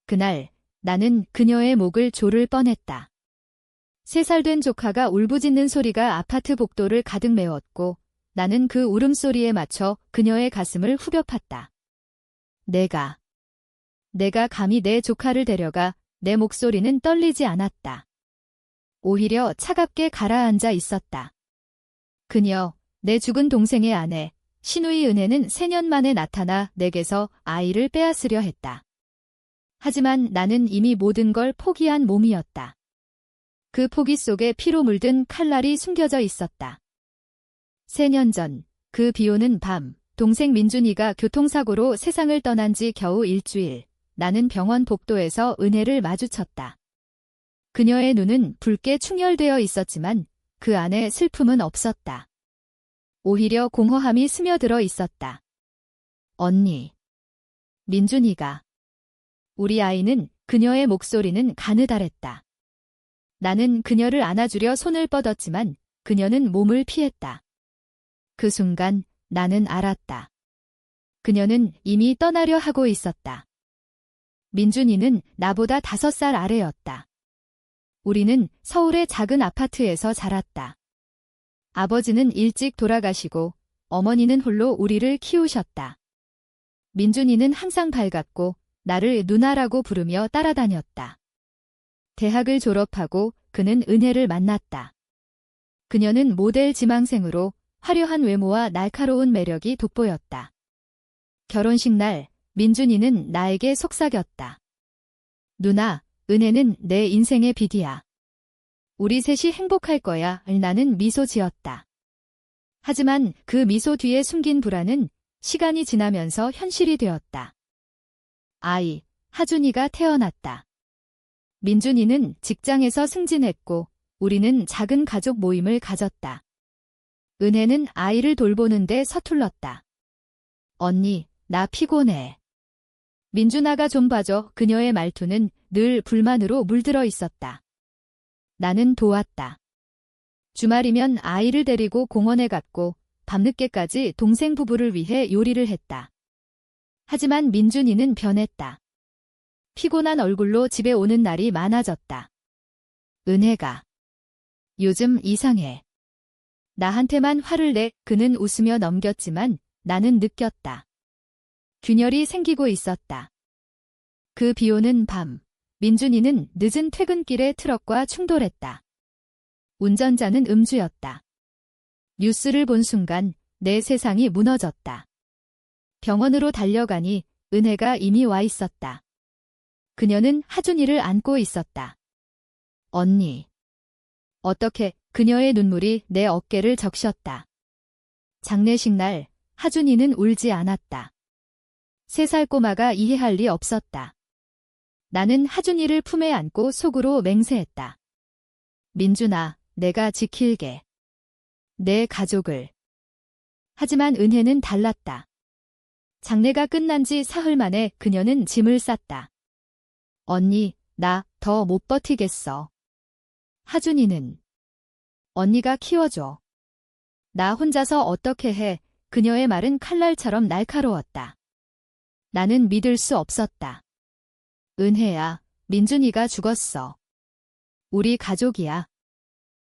그날 나는 그녀의 목을 조를 뻔했다. 3살 된 조카가 울부짖는 소리가 아파트 복도를 가득 메웠고 나는 그 울음소리에 맞춰 그녀의 가슴을 후벼 팠다. 내가 감히 내 조카를 데려가 내 목소리는 떨리지 않았다. 오히려 차갑게 가라앉아 있었다. 그녀, 내 죽은 동생의 아내, 신우이 은혜는 3년 만에 나타나 내게서 아이를 빼앗으려 했다. 하지만 나는 이미 모든 걸 포기한 몸이었다. 그 포기 속에 피로 물든 칼날이 숨겨져 있었다. 3년 전, 그 비오는 밤, 동생 민준이가 교통사고로 세상을 떠난 지 겨우 일주일, 나는 병원 복도에서 은혜를 마주쳤다. 그녀의 눈은 붉게 충혈되어 있었지만 그 안에 슬픔은 없었다. 오히려 공허함이 스며들어 있었다. 언니. 민준이가. 우리 아이는 그녀의 목소리는 가느다랬다. 나는 그녀를 안아주려 손을 뻗었지만 그녀는 몸을 피했다. 그 순간 나는 알았다. 그녀는 이미 떠나려 하고 있었다. 민준이는 나보다 5살 아래였다. 우리는 서울의 작은 아파트에서 자랐다. 아버지는 일찍 돌아가시고 어머니는 홀로 우리를 키우셨다. 민준이는 항상 밝았고 나를 누나라고 부르며 따라다녔다. 대학을 졸업하고 그는 은혜를 만났다. 그녀는 모델 지망생으로 화려한 외모와 날카로운 매력이 돋보였다. 결혼식 날 민준이는 나에게 속삭였다. 누나, 은혜는 내 인생의 빛이야. 우리 셋이 행복할 거야. 나는 미소 지었다. 하지만 그 미소 뒤에 숨긴 불안은 시간이 지나면서 현실이 되었다. 아이, 하준이가 태어났다. 민준이는 직장에서 승진했고 우리는 작은 가족 모임을 가졌다. 은혜는 아이를 돌보는데 서툴렀다. 언니, 나 피곤해. 민준아가 좀 봐줘. 그녀의 말투는 늘 불만으로 물들어 있었다. 나는 도왔다. 주말이면 아이를 데리고 공원에 갔고 밤늦게까지 동생 부부를 위해 요리를 했다. 하지만 민준이는 변했다. 피곤한 얼굴로 집에 오는 날이 많아졌다. 은혜가 요즘 이상해. 나한테만 화를 내. 그는 웃으며 넘겼지만 나는 느꼈다. 균열이 생기고 있었다. 그 비오는 밤, 민준이는 늦은 퇴근길에 트럭과 충돌했다. 운전자는 음주였다. 뉴스를 본 순간 내 세상이 무너졌다. 병원으로 달려가니 은혜가 이미 와 있었다. 그녀는 하준이를 안고 있었다. 언니. 어떻게? 그녀의 눈물이 내 어깨를 적셨다. 장례식 날 하준이는 울지 않았다. 3살 꼬마가 이해할 리 없었다. 나는 하준이를 품에 안고 속으로 맹세했다. 민준아, 내가 지킬게. 내 가족을. 하지만 은혜는 달랐다. 장례가 끝난 지 사흘 만에 그녀는 짐을 쌌다. 언니, 나 더 못 버티겠어. 하준이는 언니가 키워줘. 나 혼자서 어떻게 해. 그녀의 말은 칼날처럼 날카로웠다. 나는 믿을 수 없었다. 은혜야, 민준이가 죽었어. 우리 가족이야.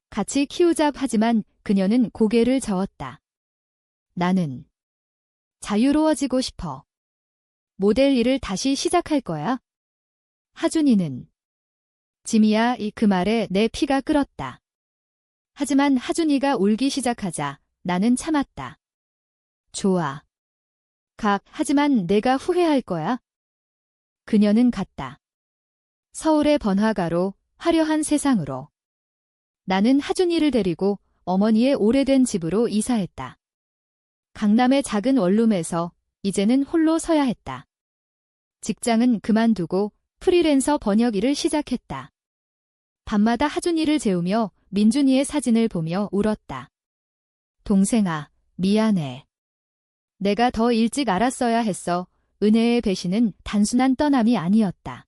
같이 키우자. 하지만 그녀는 고개를 저었다. 나는 자유로워지고 싶어. 모델 일을 다시 시작할 거야. 하준이는 짐이야. 그 말에 내 피가 끓었다. 하지만 하준이가 울기 시작하자 나는 참았다. 좋아. 하지만 내가 후회할 거야. 그녀는 갔다. 서울의 번화가로, 화려한 세상으로. 나는 하준이를 데리고 어머니의 오래된 집으로 이사했다. 강남의 작은 원룸에서 이제는 홀로 서야 했다. 직장은 그만두고 프리랜서 번역 일을 시작했다. 밤마다 하준이를 재우며 민준이의 사진을 보며 울었다. 동생아, 미안해. 내가 더 일찍 알았어야 했어. 은혜의 배신은 단순한 떠남이 아니었다.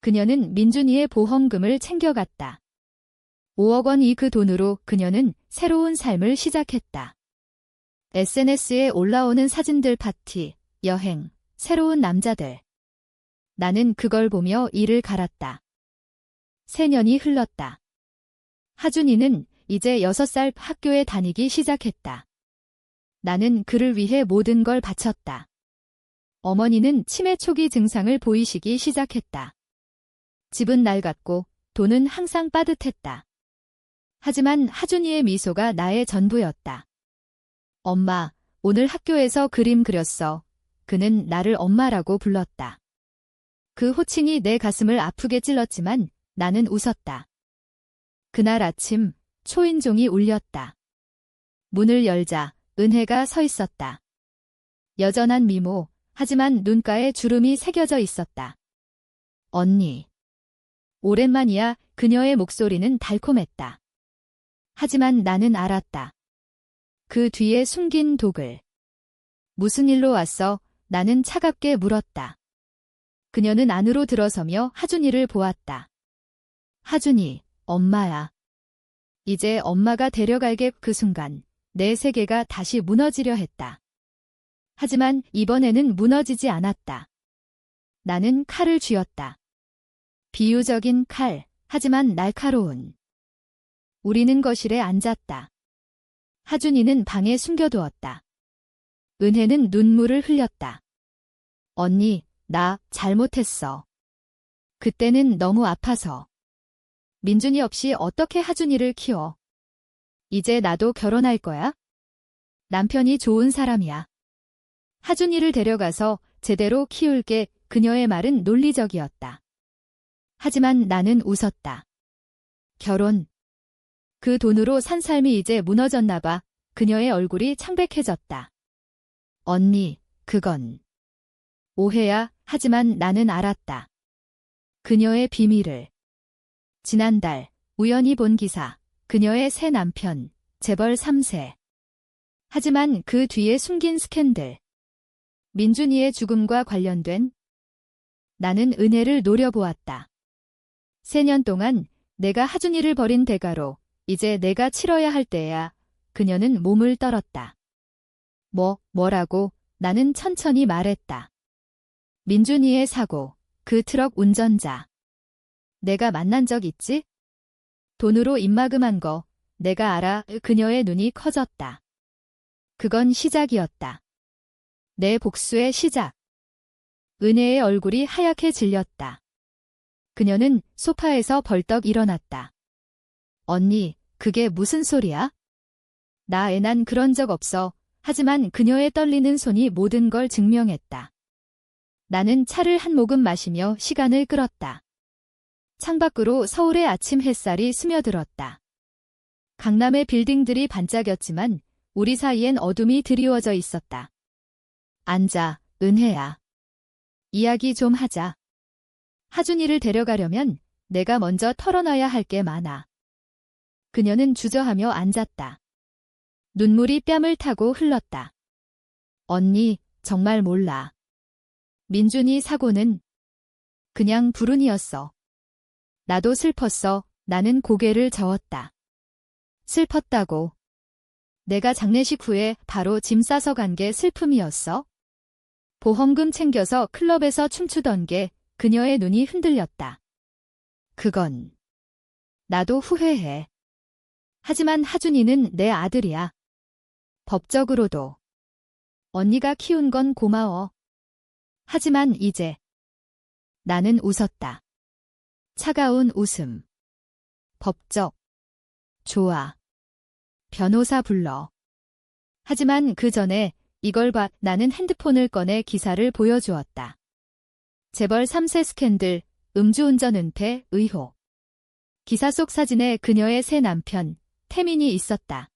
그녀는 민준이의 보험금을 챙겨갔다. 5억 원이 그 돈으로 그녀는 새로운 삶을 시작했다. SNS에 올라오는 사진들, 파티, 여행, 새로운 남자들. 나는 그걸 보며 이를 갈았다. 3년이 흘렀다. 하준이는 이제 6살 학교에 다니기 시작했다. 나는 그를 위해 모든 걸 바쳤다. 어머니는 치매 초기 증상을 보이시기 시작했다. 집은 낡았고 돈은 항상 빠듯했다. 하지만 하준이의 미소가 나의 전부였다. 엄마, 오늘 학교에서 그림 그렸어. 그는 나를 엄마라고 불렀다. 그 호칭이 내 가슴을 아프게 찔렀지만 나는 웃었다. 그날 아침 초인종이 울렸다. 문을 열자 은혜가 서 있었다. 여전한 미모, 하지만 눈가에 주름이 새겨져 있었다. 언니. 오랜만이야. 그녀의 목소리는 달콤했다. 하지만 나는 알았다. 그 뒤에 숨긴 독을. 무슨 일로 왔어? 나는 차갑게 물었다. 그녀는 안으로 들어서며 하준이를 보았다. 하준이, 엄마야. 이제 엄마가 데려갈게. 그 순간 내 세계가 다시 무너지려 했다. 하지만 이번에는 무너지지 않았다. 나는 칼을 쥐었다. 비유적인 칼, 하지만 날카로운. 우리는 거실에 앉았다. 하준이는 방에 숨겨두었다. 은혜는 눈물을 흘렸다. 언니, 나 잘못했어. 그때는 너무 아파서. 민준이 없이 어떻게 하준이를 키워? 이제 나도 결혼할 거야? 남편이 좋은 사람이야. 하준이를 데려가서 제대로 키울게. 그녀의 말은 논리적이었다. 하지만 나는 웃었다. 결혼. 그 돈으로 산 삶이 이제 무너졌나 봐. 그녀의 얼굴이 창백해졌다. 언니, 그건 오해야. 하지만 나는 알았다. 그녀의 비밀을. 지난달 우연히 본 기사. 그녀의 새 남편, 재벌 3세. 하지만 그 뒤에 숨긴 스캔들. 민준이의 죽음과 관련된. 나는 은혜를 노려보았다. 3년 동안 내가 하준이를 버린 대가로 이제 내가 치러야 할 때야. 그녀는 몸을 떨었다. 뭐라고? 나는 천천히 말했다. 민준이의 사고, 그 트럭 운전자. 내가 만난 적 있지? 돈으로 입막음한 거, 내가 알아. 그녀의 눈이 커졌다. 그건 시작이었다. 내 복수의 시작. 은혜의 얼굴이 하얗게 질렸다. 그녀는 소파에서 벌떡 일어났다. 언니, 그게 무슨 소리야? 난 그런 적 없어. 하지만 그녀의 떨리는 손이 모든 걸 증명했다. 나는 차를 한 모금 마시며 시간을 끌었다. 창밖으로 서울의 아침 햇살이 스며들었다. 강남의 빌딩들이 반짝였지만 우리 사이엔 어둠이 드리워져 있었다. 앉아, 은혜야. 이야기 좀 하자. 하준이를 데려가려면 내가 먼저 털어놔야 할 게 많아. 그녀는 주저하며 앉았다. 눈물이 뺨을 타고 흘렀다. 언니, 정말 몰라. 민준이 사고는 그냥 불운이었어. 나도 슬펐어. 나는 고개를 저었다. 슬펐다고. 내가 장례식 후에 바로 짐 싸서 간 게 슬픔이었어? 보험금 챙겨서 클럽에서 춤추던 게. 그녀의 눈이 흔들렸다. 그건 나도 후회해. 하지만 하준이는 내 아들이야. 법적으로도. 언니가 키운 건 고마워. 하지만 이제. 나는 웃었다. 차가운 웃음. 법적. 좋아. 변호사 불러. 하지만 그 전에 이걸 봐. 나는 핸드폰을 꺼내 기사를 보여주었다. 재벌 3세 스캔들, 음주운전 은폐 의혹. 기사 속 사진에 그녀의 새 남편, 태민이 있었다.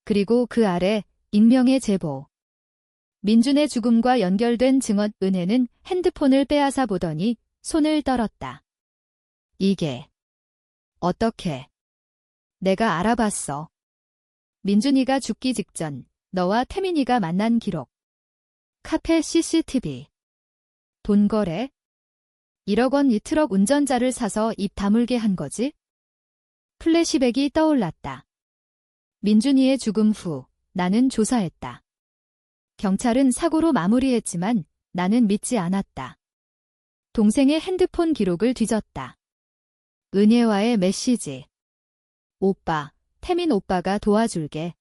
그리고 그 아래 익명의 제보. 민준의 죽음과 연결된 증언. 은혜는 핸드폰을 빼앗아 보더니 손을 떨었다. 이게 어떻게? 내가 알아봤어. 민준이가 죽기 직전 너와 태민이가 만난 기록. 카페 CCTV. 돈 거래? 1억 원 이 트럭 운전자를 사서 입 다물게 한 거지? 플래시백이 떠올랐다. 민준이의 죽음 후 나는 조사했다. 경찰은 사고로 마무리했지만 나는 믿지 않았다. 동생의 핸드폰 기록을 뒤졌다. 은혜와의 메시지. 오빠, 태민 오빠가 도와줄게.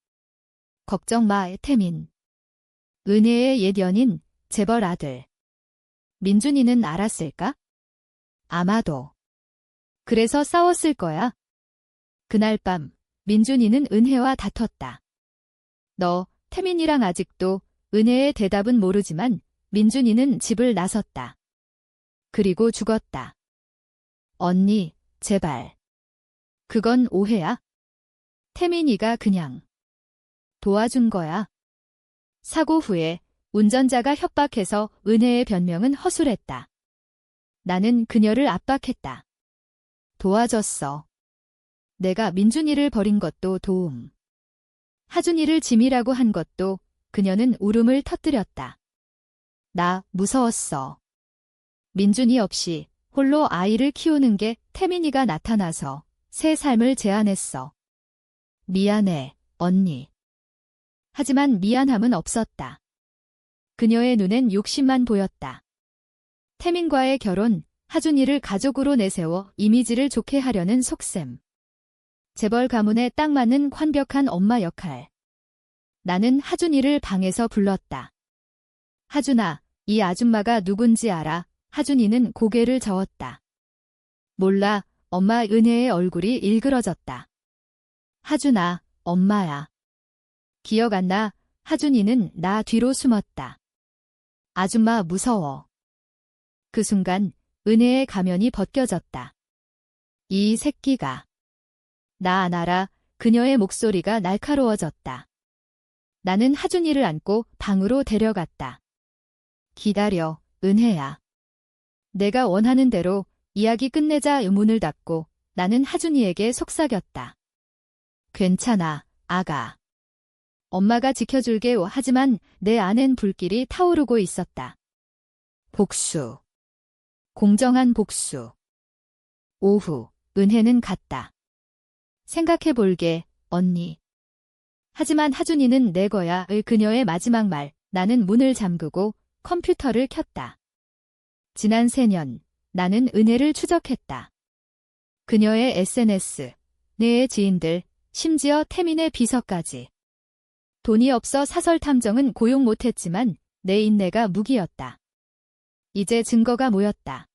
걱정 마, 태민. 은혜의 옛 연인, 재벌 아들. 민준이는 알았을까? 아마도. 그래서 싸웠을 거야. 그날 밤, 민준이는 은혜와 다퉜다. 너, 태민이랑 아직도 은혜의 대답은 모르지만 민준이는 집을 나섰다. 그리고 죽었다. 언니, 제발. 그건 오해야. 태민이가 그냥 도와준 거야. 사고 후에 운전자가 협박해서 은혜의 변명은 허술했다. 나는 그녀를 압박했다. 도와줬어. 내가 민준이를 버린 것도 도움. 하준이를 짐이라고 한 것도 그녀는 울음을 터뜨렸다. 나 무서웠어. 민준이 없이 홀로 아이를 키우는 게 태민이가 나타나서 새 삶을 제안했어. 미안해, 언니. 하지만 미안함은 없었다. 그녀의 눈엔 욕심만 보였다. 태민과의 결혼, 하준이를 가족으로 내세워 이미지를 좋게 하려는 속셈. 재벌 가문에 딱 맞는 완벽한 엄마 역할. 나는 하준이를 방에서 불렀다. 하준아, 이 아줌마가 누군지 알아? 하준이는 고개를 저었다. 몰라, 엄마. 은혜의 얼굴이 일그러졌다. 하준아, 엄마야. 기억 안 나? 하준이는 나 뒤로 숨었다. 아줌마 무서워. 그 순간 은혜의 가면이 벗겨졌다. 이 새끼가. 나 안 알아. 그녀의 목소리가 날카로워졌다. 나는 하준이를 안고 방으로 데려갔다. 기다려, 은혜야. 내가 원하는 대로 이야기 끝내자. 문을 닫고 나는 하준이에게 속삭였다. 괜찮아, 아가. 엄마가 지켜줄게. 하지만 내 안엔 불길이 타오르고 있었다. 복수. 공정한 복수. 오후, 은혜는 갔다. 생각해볼게, 언니. 하지만 하준이는 내 거야. 그녀의 마지막 말. 나는 문을 잠그고 컴퓨터를 켰다. 지난 3년, 나는 은혜를 추적했다. 그녀의 SNS, 내 지인들, 심지어 태민의 비서까지. 돈이 없어 사설 탐정은 고용 못했지만 내 인내가 무기였다. 이제 증거가 모였다.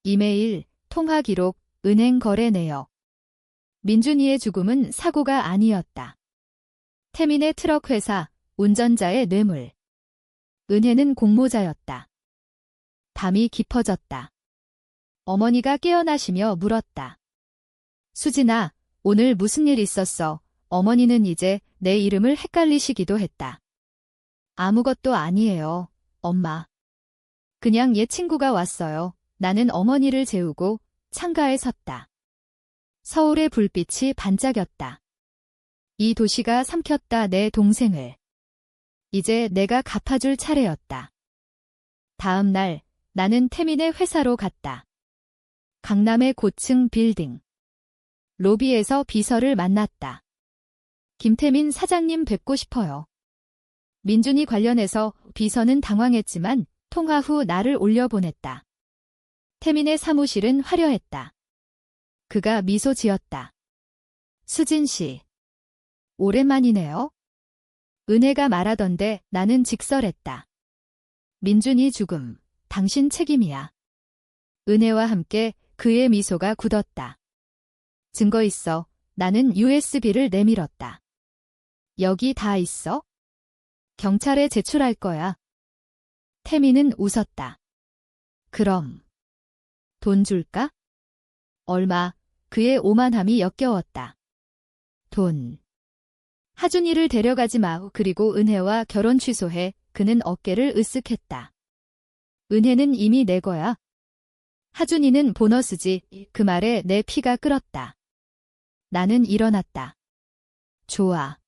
이메일, 통화 기록, 은행 거래 내역. 민준이의 죽음은 사고가 아니었다. 태민의 트럭 회사, 운전자의 뇌물. 은혜는 공모자였다. 밤이 깊어졌다. 어머니가 깨어나시며 물었다. 수진아, 오늘 무슨 일 있었어? 어머니는 이제 내 이름을 헷갈리시기도 했다. 아무것도 아니에요, 엄마. 그냥 옛 친구가 왔어요. 나는 어머니를 재우고 창가에 섰다. 서울의 불빛이 반짝였다. 이 도시가 삼켰다 내 동생을. 이제 내가 갚아줄 차례였다. 다음 날 나는 태민의 회사로 갔다. 강남의 고층 빌딩. 로비에서 비서를 만났다. 김태민 사장님 뵙고 싶어요. 민준이 관련해서 비서는 당황했지만 통화 후 나를 올려보냈다. 태민의 사무실은 화려했다. 그가 미소 지었다. 수진 씨. 오랜만이네요. 은혜가 말하던데 나는 직설했다. 민준이 죽음, 당신 책임이야. 은혜와 함께 그의 미소가 굳었다. 증거 있어. 나는 USB를 내밀었다. 여기 다 있어? 경찰에 제출할 거야. 태민은 웃었다. 그럼 돈 줄까? 얼마? 그의 오만함이 역겨웠다. 돈. 하준이를 데려가지 마. 그리고 은혜와 결혼 취소해. 그는 어깨를 으쓱했다. 은혜는 이미 내 거야. 하준이는 보너스지. 그 말에 내 피가 끓었다. 나는 일어났다. 좋아.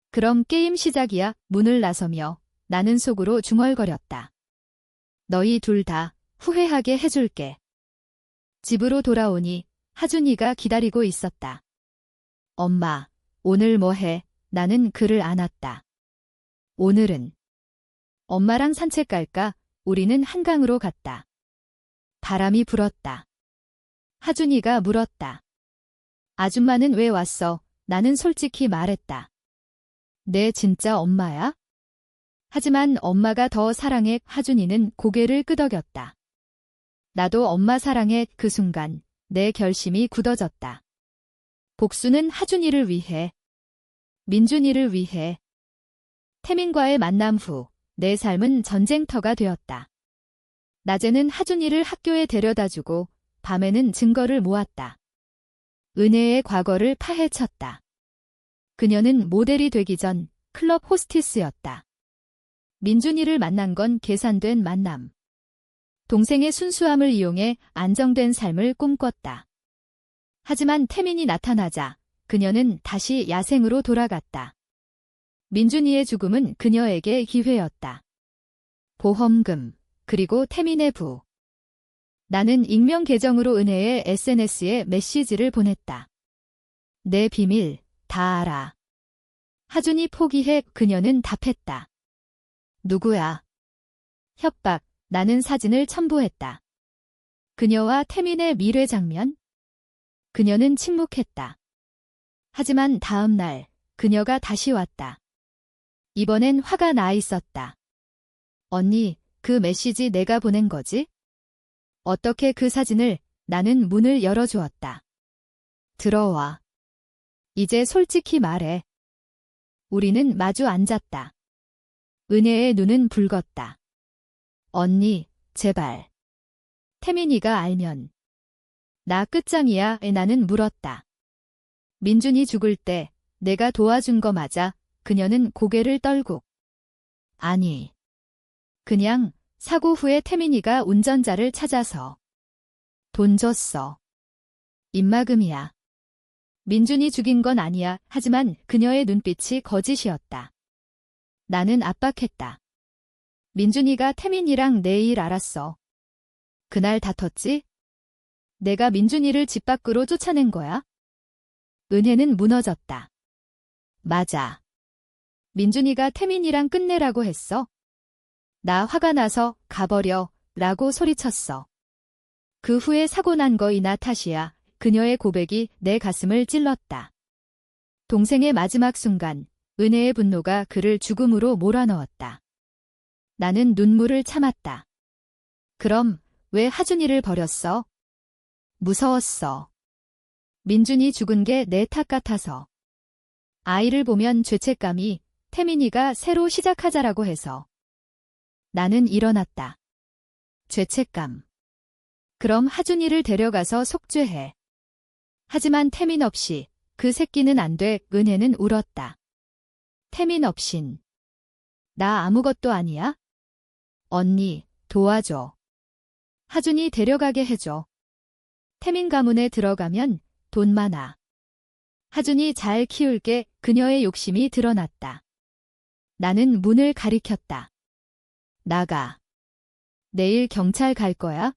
그럼 게임 시작이야. 문을 나서며 나는 속으로 중얼거렸다. 너희 둘 다 후회하게 해줄게. 집으로 돌아오니 하준이가 기다리고 있었다. 엄마, 오늘 뭐 해? 나는 그를 안았다. 오늘은 엄마랑 산책 갈까? 우리는 한강으로 갔다. 바람이 불었다. 하준이가 물었다. 아줌마는 왜 왔어? 나는 솔직히 말했다. 내 진짜 엄마야? 하지만 엄마가 더 사랑해. 하준이는 고개를 끄덕였다. 나도 엄마 사랑해. 그 순간 내 결심이 굳어졌다. 복수는 하준이를 위해, 민준이를 위해. 태민과의 만남 후 내 삶은 전쟁터가 되었다. 낮에는 하준이를 학교에 데려다주고 밤에는 증거를 모았다. 은혜의 과거를 파헤쳤다. 그녀는 모델이 되기 전 클럽 호스티스였다. 민준이를 만난 건 계산된 만남. 동생의 순수함을 이용해 안정된 삶을 꿈꿨다. 하지만 태민이 나타나자 그녀는 다시 야생으로 돌아갔다. 민준이의 죽음은 그녀에게 기회였다. 보험금, 그리고 태민의 부. 나는 익명 계정으로 은혜의 SNS에 메시지를 보냈다. 내 비밀 다 알아. 하준이 포기해. 그녀는 답했다. 누구야? 협박. 나는 사진을 첨부했다. 그녀와 태민의 미래 장면? 그녀는 침묵했다. 하지만 다음 날 그녀가 다시 왔다. 이번엔 화가 나 있었다. 언니, 그 메시지 내가 보낸 거지? 어떻게 그 사진을? 나는 문을 열어주었다. 들어와. 이제 솔직히 말해. 우리는 마주 앉았다. 은혜의 눈은 붉었다. 언니, 제발. 태민이가 알면. 나 끝장이야. 나는 물었다. 민준이 죽을 때 내가 도와준 거 맞아? 그녀는 고개를 떨고. 아니. 그냥 사고 후에 태민이가 운전자를 찾아서 돈 줬어. 입막음이야. 민준이 죽인 건 아니야. 하지만 그녀의 눈빛이 거짓이었다. 나는 압박했다. 민준이가 태민이랑 내일 알았어. 그날 다퉜지? 내가 민준이를 집 밖으로 쫓아낸 거야? 은혜는 무너졌다. 맞아. 민준이가 태민이랑 끝내라고 했어. 나 화가 나서 가버려 라고 소리쳤어. 그 후에 사고 난 거 이나 탓이야. 그녀의 고백이 내 가슴을 찔렀다. 동생의 마지막 순간 은혜의 분노가 그를 죽음으로 몰아넣었다. 나는 눈물을 참았다. 그럼 왜 하준이를 버렸어? 무서웠어. 민준이 죽은 게 내 탓 같아서. 아이를 보면 죄책감이. 태민이가 새로 시작하자라고 해서. 나는 일어났다. 죄책감. 그럼 하준이를 데려가서 속죄해. 하지만 태민 없이 그 새끼는 안 돼. 은혜는 울었다. 태민 없인. 나 아무것도 아니야? 언니, 도와줘. 하준이 데려가게 해줘. 태민 가문에 들어가면 돈 많아. 하준이 잘 키울게. 그녀의 욕심이 드러났다. 나는 문을 가리켰다. 나가. 내일 경찰 갈 거야?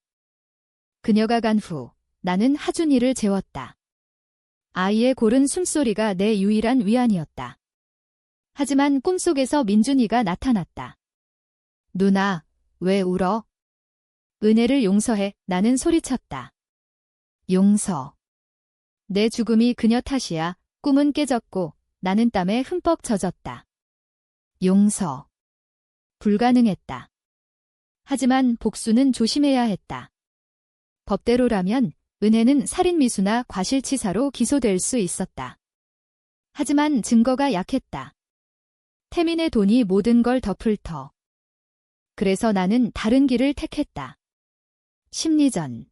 그녀가 간 후 나는 하준이를 재웠다. 아이의 고른 숨소리가 내 유일한 위안이었다. 하지만 꿈속에서 민준이가 나타났다. 누나, 왜 울어? 은혜를 용서해. 나는 소리쳤다. 용서. 내 죽음이 그녀 탓이야. 꿈은 깨졌고 나는 땀에 흠뻑 젖었다. 용서. 불가능했다. 하지만 복수는 조심해야 했다. 법대로라면 은혜는 살인미수나 과실치사로 기소될 수 있었다. 하지만 증거가 약했다. 태민의 돈이 모든 걸 덮을 터. 그래서 나는 다른 길을 택했다. 심리전.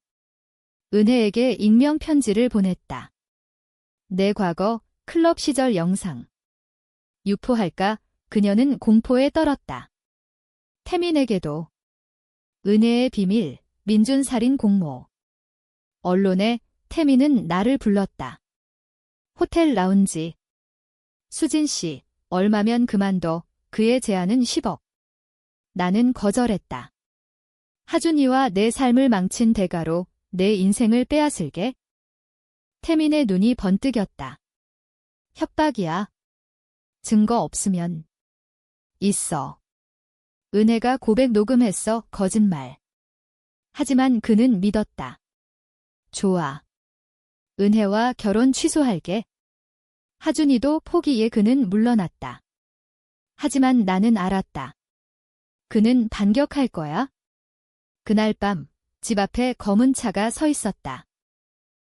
은혜에게 익명 편지를 보냈다. 내 과거, 클럽 시절 영상. 유포할까? 그녀는 공포에 떨었다. 태민에게도. 은혜의 비밀, 민준살인 공모. 언론에 태민은 나를 불렀다. 호텔 라운지. 수진 씨, 얼마면 그만둬. 그의 제안은 10억. 나는 거절했다. 하준이와 내 삶을 망친 대가로 내 인생을 빼앗을게? 태민의 눈이 번뜩였다. 협박이야. 증거 없으면. 있어. 은혜가 고백 녹음했어. 거짓말. 하지만 그는 믿었다. 좋아. 은혜와 결혼 취소할게. 하준이도 포기에 그는 물러났다. 하지만 나는 알았다. 그는 반격할 거야. 그날 밤, 집 앞에 검은 차가 서 있었다.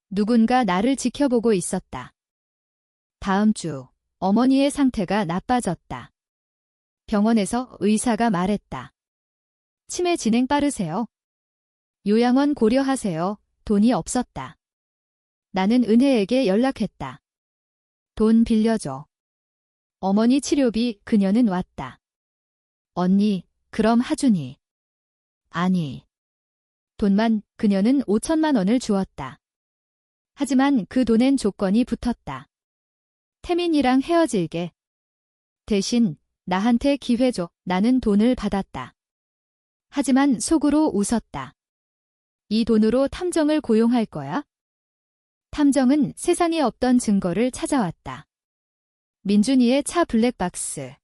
누군가 나를 지켜보고 있었다. 다음 주, 어머니의 상태가 나빠졌다. 병원에서 의사가 말했다. 치매 진행 빠르세요. 요양원 고려하세요. 돈이 없었다. 나는 은혜에게 연락했다. 돈 빌려줘. 어머니 치료비 그녀는 왔다. 언니, 그럼 하준이. 아니. 돈만 그녀는 5천만 원을 주었다. 하지만 그 돈엔 조건이 붙었다. 태민이랑 헤어질게. 대신 나한테 기회 줘. 나는 돈을 받았다. 하지만 속으로 웃었다. 이 돈으로 탐정을 고용할 거야? 탐정은 세상에 없던 증거를 찾아왔다. 민준이의 차 블랙박스.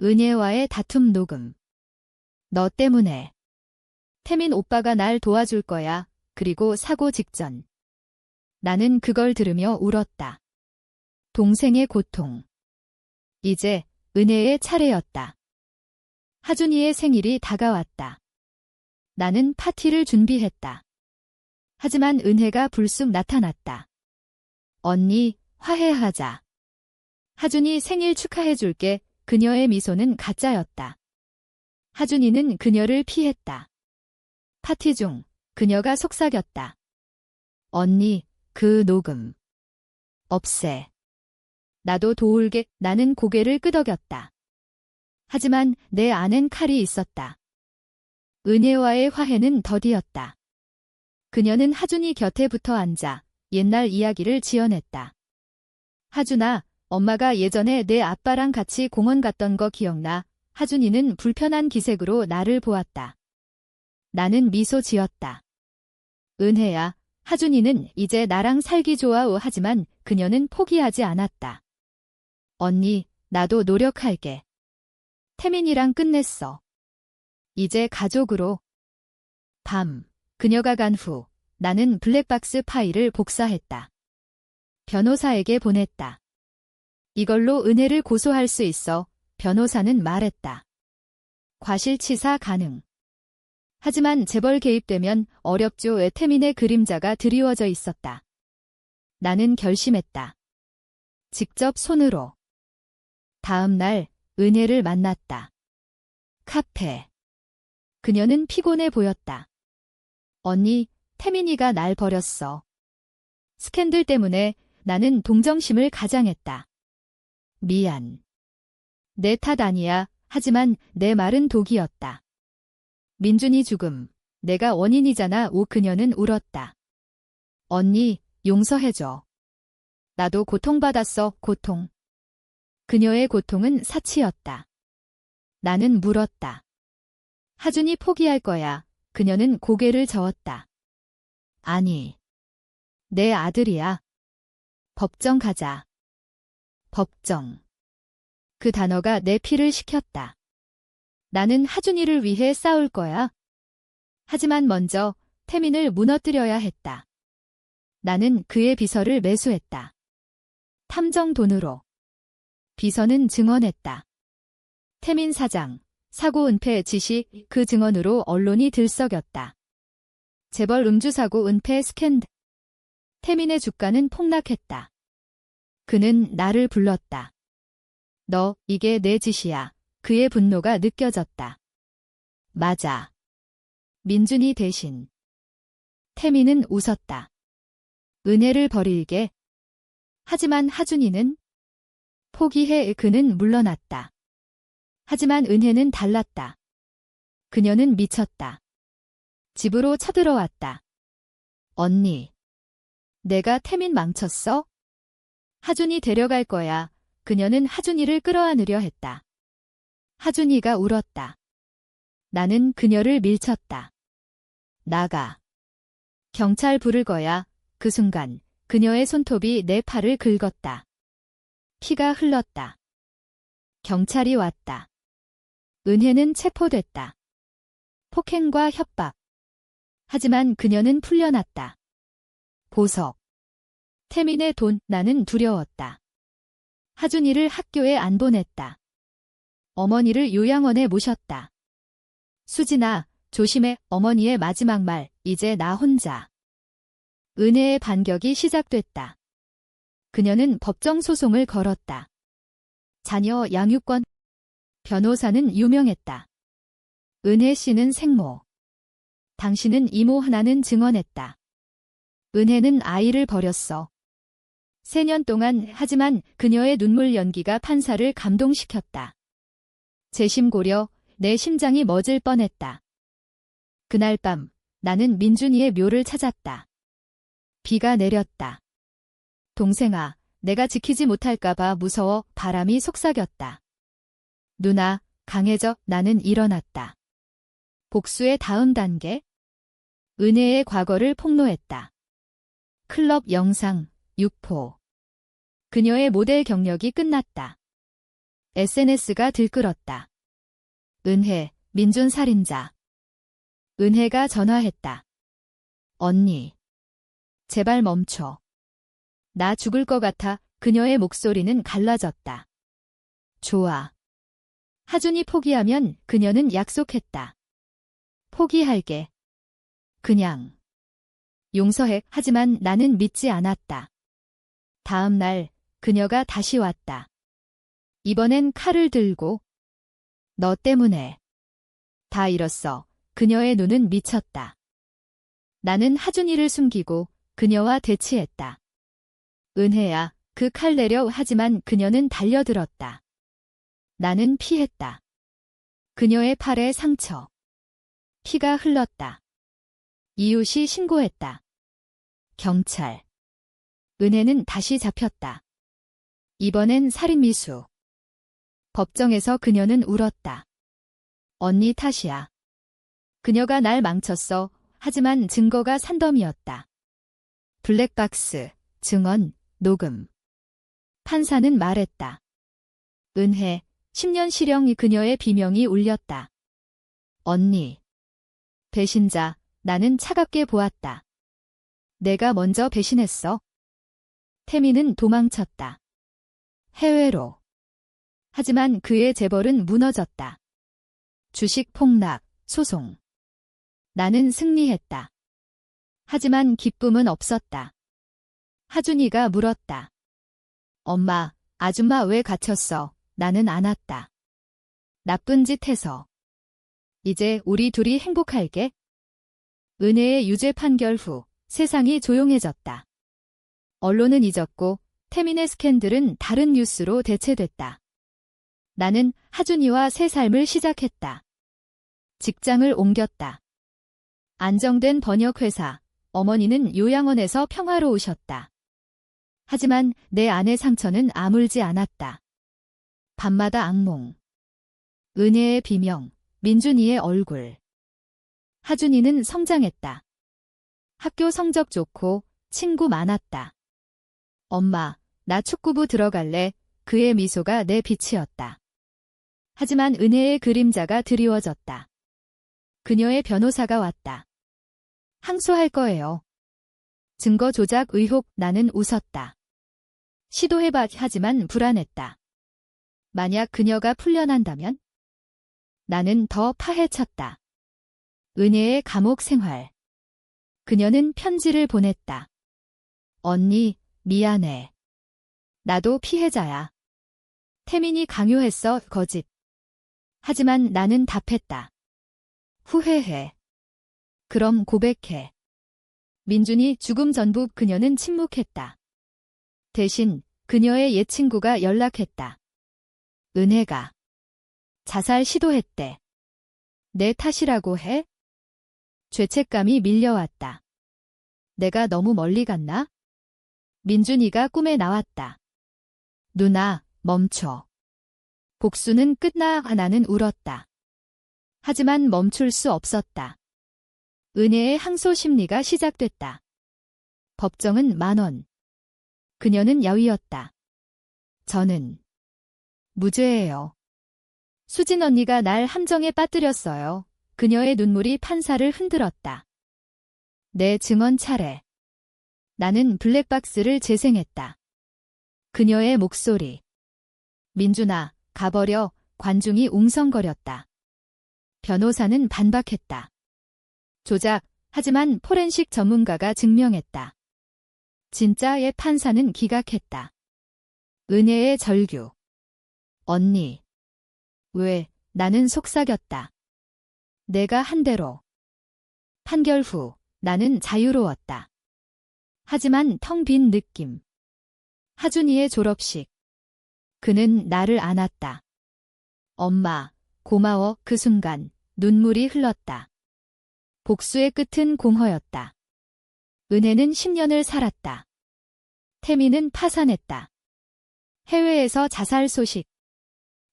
은혜와의 다툼 녹음. 너 때문에. 태민 오빠가 날 도와줄 거야. 그리고 사고 직전. 나는 그걸 들으며 울었다. 동생의 고통. 이제 은혜의 차례였다. 하준이의 생일이 다가왔다. 나는 파티를 준비했다. 하지만 은혜가 불쑥 나타났다. 언니, 화해하자. 하준이 생일 축하해줄게. 그녀의 미소는 가짜였다. 하준이는 그녀를 피했다. 파티 중 그녀가 속삭였다. 언니, 그 녹음. 없애. 나도 도울게. 나는 고개를 끄덕였다. 하지만 내 안엔 칼이 있었다. 은혜와의 화해는 더디었다. 그녀는 하준이 곁에 붙어 앉아 옛날 이야기를 지어냈다. 하준아, 엄마가 예전에 내 아빠랑 같이 공원 갔던 거 기억나? 하준이는 불편한 기색으로 나를 보았다. 나는 미소 지었다. 은혜야, 하준이는 이제 나랑 살기 좋아오. 하지만 그녀는 포기하지 않았다. 언니, 나도 노력할게. 태민이랑 끝냈어. 이제 가족으로. 밤, 그녀가 간 후 나는 블랙박스 파일을 복사했다. 변호사에게 보냈다. 이걸로 은혜를 고소할 수 있어. 변호사는 말했다. 과실치사 가능. 하지만 재벌 개입되면 어렵죠. 태민의 그림자가 드리워져 있었다. 나는 결심했다. 직접 손으로. 다음 날 은혜를 만났다. 카페. 그녀는 피곤해 보였다. 언니, 태민이가 날 버렸어. 스캔들 때문에 나는 동정심을 가장했다. 미안. 내 탓 아니야. 하지만 내 말은 독이었다. 민준이 죽음. 내가 원인이잖아. 그녀는 울었다. 언니, 용서해줘. 나도 고통받았어. 고통. 그녀의 고통은 사치였다. 나는 물었다. 하준이 포기할 거야. 그녀는 고개를 저었다. 아니. 내 아들이야. 법정 가자. 법정. 그 단어가 내 피를 식혔다. 나는 하준이를 위해 싸울 거야. 하지만 먼저 태민을 무너뜨려야 했다. 나는 그의 비서를 매수했다. 탐정 돈으로. 비서는 증언했다. 태민 사장, 사고 은폐 지시, 그 증언으로 언론이 들썩였다. 재벌 음주사고 은폐 스캔들. 태민의 주가는 폭락했다. 그는 나를 불렀다. 너, 이게 내 짓이야. 그의 분노가 느껴졌다. 맞아. 민준이 대신. 태민은 웃었다. 은혜를 버릴게. 하지만 하준이는 포기해. 그는 물러났다. 하지만 은혜는 달랐다. 그녀는 미쳤다. 집으로 쳐들어왔다. 언니. 내가 태민 망쳤어? 하준이 데려갈 거야. 그녀는 하준이를 끌어안으려 했다. 하준이가 울었다. 나는 그녀를 밀쳤다. 나가. 경찰 부를 거야. 그 순간 그녀의 손톱이 내 팔을 긁었다. 피가 흘렀다. 경찰이 왔다. 은혜는 체포됐다. 폭행과 협박. 하지만 그녀는 풀려났다. 보석. 태민의 돈, 나는 두려웠다. 하준이를 학교에 안 보냈다. 어머니를 요양원에 모셨다. 수진아, 조심해. 어머니의 마지막 말, 이제 나 혼자. 은혜의 반격이 시작됐다. 그녀는 법정 소송을 걸었다. 자녀 양육권. 변호사는 유명했다. 은혜 씨는 생모. 당신은 이모 하나는 증언했다. 은혜는 아이를 버렸어. 3년 동안. 하지만 그녀의 눈물 연기가 판사를 감동시켰다. 재심 고려, 내 심장이 멎을 뻔했다. 그날 밤 나는 민준이의 묘를 찾았다. 비가 내렸다. 동생아, 내가 지키지 못할까봐 무서워. 바람이 속삭였다. 누나, 강해져. 나는 일어났다. 복수의 다음 단계? 은혜의 과거를 폭로했다. 클럽 영상, 육포. 그녀의 모델 경력이 끝났다. SNS가 들끓었다. 은혜, 민준 살인자. 은혜가 전화했다. 언니. 제발 멈춰. 나 죽을 것 같아. 그녀의 목소리는 갈라졌다. 좋아. 하준이 포기하면 그녀는 약속했다. 포기할게. 그냥. 용서해. 하지만 나는 믿지 않았다. 다음 날 그녀가 다시 왔다. 이번엔 칼을 들고. 너 때문에. 다 잃었어. 그녀의 눈은 미쳤다. 나는 하준이를 숨기고 그녀와 대치했다. 은혜야, 그 칼 내려. 하지만 그녀는 달려들었다. 나는 피했다. 그녀의 팔에 상처. 피가 흘렀다. 이웃이 신고했다. 경찰. 은혜는 다시 잡혔다. 이번엔 살인미수. 법정에서 그녀는 울었다. 언니 탓이야. 그녀가 날 망쳤어. 하지만 증거가 산더미였다. 블랙박스, 증언, 녹음. 판사는 말했다. 은혜, 10년 실형. 그녀의 비명이 울렸다. 언니. 배신자. 나는 차갑게 보았다. 내가 먼저 배신했어. 태민은 도망쳤다. 해외로. 하지만 그의 재벌은 무너졌다. 주식 폭락, 소송. 나는 승리했다. 하지만 기쁨은 없었다. 하준이가 물었다. 엄마, 아줌마 왜 갇혔어? 나는 안 왔다. 나쁜 짓 해서. 이제 우리 둘이 행복할게. 은혜의 유죄 판결 후 세상이 조용해졌다. 언론은 잊었고 태민의 스캔들은 다른 뉴스로 대체됐다. 나는 하준이와 새 삶을 시작했다. 직장을 옮겼다. 안정된 번역회사, 어머니는 요양원에서 평화로우셨다. 하지만 내 안의 상처는 아물지 않았다. 밤마다 악몽. 은혜의 비명, 민준이의 얼굴. 하준이는 성장했다. 학교 성적 좋고 친구 많았다. 엄마, 나 축구부 들어갈래. 그의 미소가 내 빛이었다. 하지만 은혜의 그림자가 드리워졌다. 그녀의 변호사가 왔다. 항소할 거예요. 증거 조작 의혹. 나는 웃었다. 시도해봐. 하지만 불안했다. 만약 그녀가 풀려난다면? 나는 더 파헤쳤다. 은혜의 감옥 생활. 그녀는 편지를 보냈다. 언니, 미안해. 나도 피해자야. 태민이 강요했어. 거짓. 하지만 나는 답했다. 후회해. 그럼 고백해. 민준이 죽음 전부. 그녀는 침묵했다. 대신 그녀의 옛 친구가 연락했다. 은혜가 자살 시도했대. 내 탓이라고 해? 죄책감이 밀려왔다. 내가 너무 멀리 갔나? 민준이가 꿈에 나왔다. 누나, 멈춰. 복수는 끝나. 나는 울었다. 하지만 멈출 수 없었다. 은혜의 항소 심리가 시작됐다. 법정은 10,000원. 그녀는 야위었다. 저는 무죄예요. 수진 언니가 날 함정에 빠뜨렸어요. 그녀의 눈물이 판사를 흔들었다. 내 증언 차례. 나는 블랙박스를 재생했다. 그녀의 목소리. 민준아, 가버려. 관중이 웅성거렸다. 변호사는 반박했다. 조작, 하지만 포렌식 전문가가 증명했다. 진짜의 판사는 기각했다. 은혜의 절규. 언니. 왜, 나는 속삭였다. 내가 한 대로. 판결 후, 나는 자유로웠다. 하지만 텅 빈 느낌. 하준이의 졸업식. 그는 나를 안았다. 엄마, 고마워. 그 순간, 눈물이 흘렀다. 복수의 끝은 공허였다. 은혜는 10년을 살았다. 태미는 파산했다. 해외에서 자살 소식.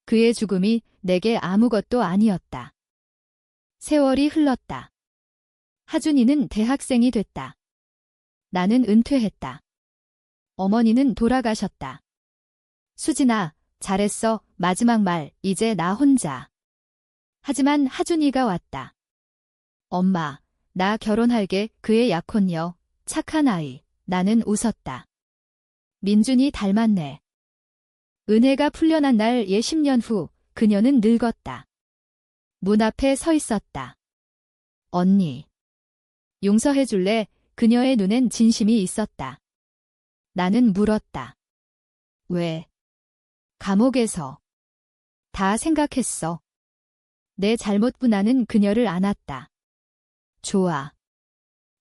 그의 죽음이 내게 아무것도 아니었다. 세월이 흘렀다. 하준이는 대학생이 됐다. 나는 은퇴했다. 어머니는 돌아가셨다. 수진아, 잘했어. 마지막 말, 이제 나 혼자. 하지만 하준이가 왔다. 엄마, 나 결혼할게. 그의 약혼녀, 착한 아이. 나는 웃었다. 민준이 닮았네. 은혜가 풀려난 날 10년 후, 그녀는 늙었다. 문 앞에 서 있었다. 언니. 용서해줄래? 그녀의 눈엔 진심이 있었다. 나는 물었다. 왜? 감옥에서. 다 생각했어. 내 잘못뿐. 그녀를 안았다. 좋아.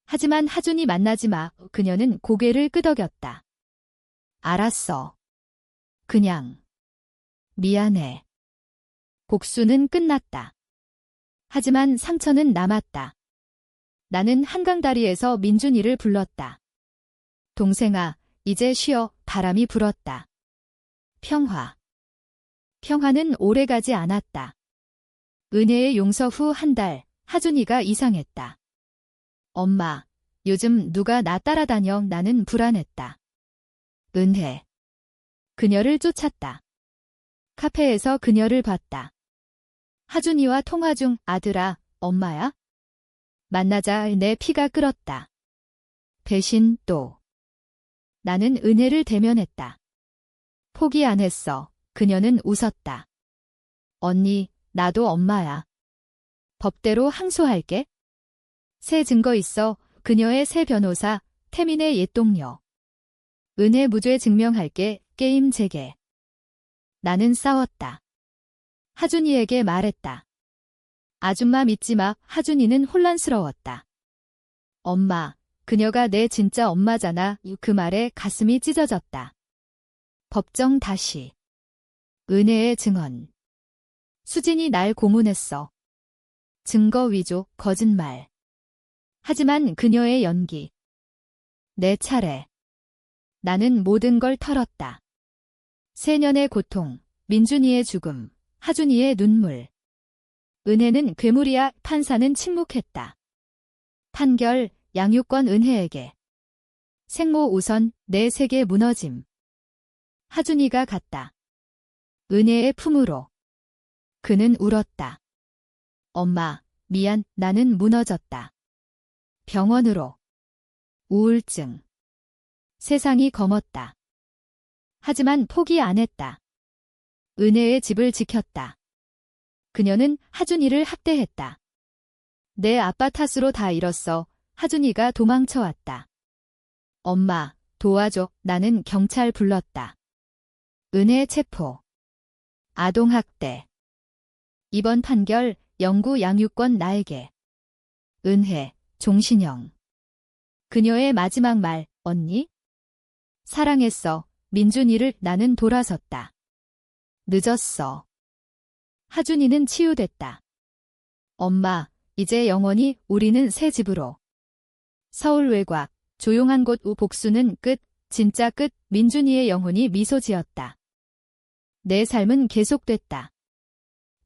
하지만 하준이 만나지 마. 그녀는 고개를 끄덕였다. 알았어. 그냥. 미안해. 복수는 끝났다. 하지만 상처는 남았다. 나는 한강다리에서 민준이를 불렀다. 동생아, 이제 쉬어. 바람이 불었다. 평화. 평화는 오래가지 않았다. 은혜의 용서 후 한 달, 하준이가 이상했다. 엄마, 요즘 누가 나 따라다녀. 나는 불안했다. 은혜. 그녀를 쫓았다. 카페에서 그녀를 봤다. 하준이와 통화 중. 아들아, 엄마야? 만나자. 내 피가 끓었다. 배신 또. 나는 은혜를 대면했다. 포기 안 했어. 그녀는 웃었다. 언니, 나도 엄마야. 법대로 항소할게. 새 증거 있어. 그녀의 새 변호사, 태민의 옛 동료. 은혜 무죄 증명할게. 게임 재개. 나는 싸웠다. 하준이에게 말했다. 아줌마 믿지 마. 하준이는 혼란스러웠다. 엄마, 그녀가 내 진짜 엄마잖아. 그 말에 가슴이 찢어졌다. 법정 다시. 은혜의 증언. 수진이 날 고문했어. 증거 위조, 거짓말. 하지만 그녀의 연기. 내 차례. 나는 모든 걸 털었다. 세년의 고통, 민준이의 죽음, 하준이의 눈물. 은혜는 괴물이야. 판사는 침묵했다. 판결, 양육권 은혜에게. 생모 우선, 내 세계 무너짐. 하준이가 갔다. 은혜의 품으로. 그는 울었다. 엄마, 미안. 나는 무너졌다. 병원으로. 우울증. 세상이 검었다. 하지만 포기 안 했다. 은혜의 집을 지켰다. 그녀는 하준이를 학대했다. 내 아빠 탓으로 다 잃었어. 하준이가 도망쳐왔다. 엄마, 도와줘. 나는 경찰 불렀다. 은혜 체포. 아동학대. 이번 판결, 영구 양육권 나에게. 은혜, 종신형. 그녀의 마지막 말, 언니? 사랑했어. 민준이를. 나는 돌아섰다. 늦었어. 하준이는 치유됐다. 엄마, 이제 영원히 우리는 새 집으로. 서울 외곽, 조용한 곳. 복수는 끝, 진짜 끝. 민준이의 영혼이 미소 지었다. 내 삶은 계속됐다.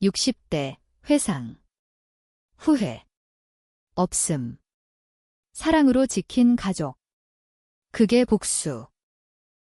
60대, 회상. 후회. 없음. 사랑으로 지킨 가족. 그게 복수.